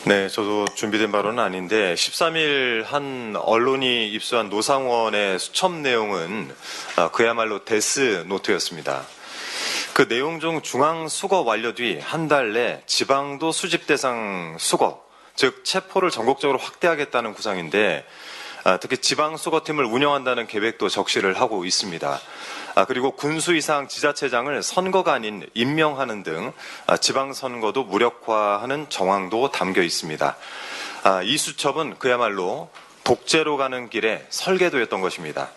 네, 저도 준비된 바로는 아닌데 13일 한 언론이 입수한 노상원의 수첩 내용은 그야말로 데스 노트였습니다. 그 내용 중 중앙 수거 완료 뒤 한 달 내 지방도 수집 대상 수거, 즉 체포를 전국적으로 확대하겠다는 구상인데 특히 지방 수거팀을 운영한다는 계획도 적시를 하고 있습니다. 그리고 군수 이상 지자체장을 선거가 아닌 임명하는 등 지방선거도 무력화하는 정황도 담겨 있습니다. 이 수첩은 그야말로 독재로 가는 길에 설계도였던 것입니다.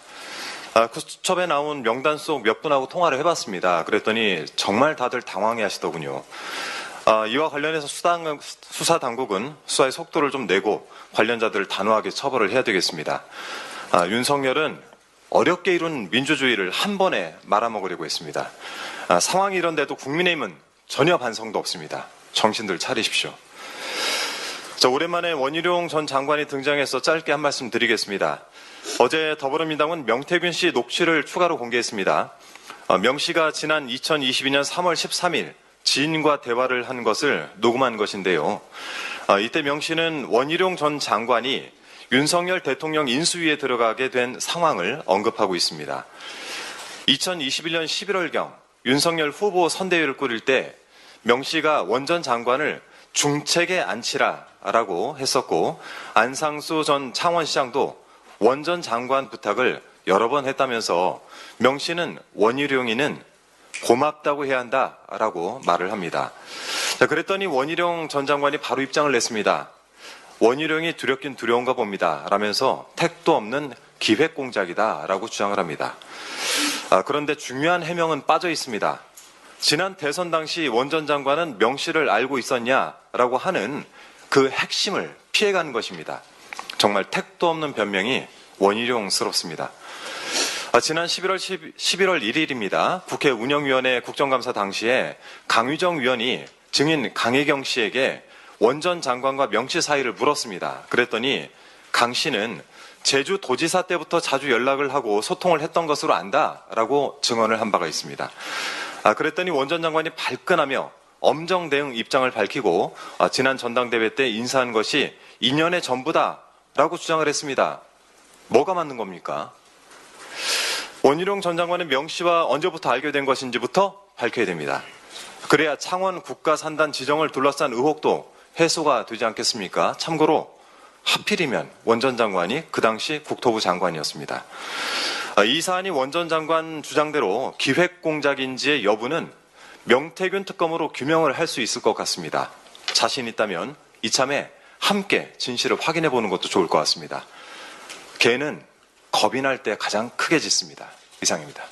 그 수첩에 나온 명단 속 몇 분하고 통화를 해봤습니다. 그랬더니 정말 다들 당황해 하시더군요. 이와 관련해서 수사당국은 수사의 속도를 좀 내고 관련자들을 단호하게 처벌을 해야 되겠습니다. 윤석열은 어렵게 이룬 민주주의를 한 번에 말아먹으려고 했습니다. 상황이 이런데도 국민의힘은 전혀 반성도 없습니다. 정신들 차리십시오. 자, 오랜만에 원희룡 전 장관이 등장해서 짧게 한 말씀 드리겠습니다. 어제 더불어민주당은 명태균 씨 녹취를 추가로 공개했습니다. 명 씨가 지난 2022년 3월 13일 지인과 대화를 한 것을 녹음한 것인데요. 이때 명 씨는 원희룡 전 장관이 윤석열 대통령 인수위에 들어가게 된 상황을 언급하고 있습니다. 2021년 11월경 윤석열 후보 선대위를 꾸릴 때 명 씨가 원 전 장관을 중책에 앉히라라고 했었고 안상수 전 창원시장도 원 전 장관 부탁을 여러 번 했다면서 명 씨는 원희룡이는 고맙다고 해야 한다라고 말을 합니다. 자, 그랬더니 원희룡 전 장관이 바로 입장을 냈습니다. 원희룡이 두렵긴 두려운가 봅니다. 라면서 택도 없는 기획공작이다 라고 주장을 합니다. 그런데 중요한 해명은 빠져 있습니다. 지난 대선 당시 원 전 장관은 명 씨를 알고 있었냐라고 하는 그 핵심을 피해가는 것입니다. 정말 택도 없는 변명이 원희룡스럽습니다. 지난 11월 1일입니다. 국회 운영위원회 국정감사 당시에 강의정 위원이 증인 강혜경 씨에게 원 전 장관과 명 씨 사이를 물었습니다. 그랬더니 강 씨는 제주도지사 때부터 자주 연락을 하고 소통을 했던 것으로 안다라고 증언을 한 바가 있습니다. 그랬더니 원 전 장관이 발끈하며 엄정 대응 입장을 밝히고 지난 전당대회 때 인사한 것이 2년의 전부다라고 주장을 했습니다. 뭐가 맞는 겁니까? 원희룡 전 장관은 명 씨와 언제부터 알게 된 것인지부터 밝혀야 됩니다. 그래야 창원 국가산단 지정을 둘러싼 의혹도 해소가 되지 않겠습니까? 참고로 하필이면 원 전 장관이 그 당시 국토부 장관이었습니다. 이 사안이 원 전 장관 주장대로 기획공작인지의 여부는 명태균 특검으로 규명을 할 수 있을 것 같습니다. 자신 있다면 이참에 함께 진실을 확인해 보는 것도 좋을 것 같습니다. 개는 겁이 날 때 가장 크게 짖습니다. 이상입니다.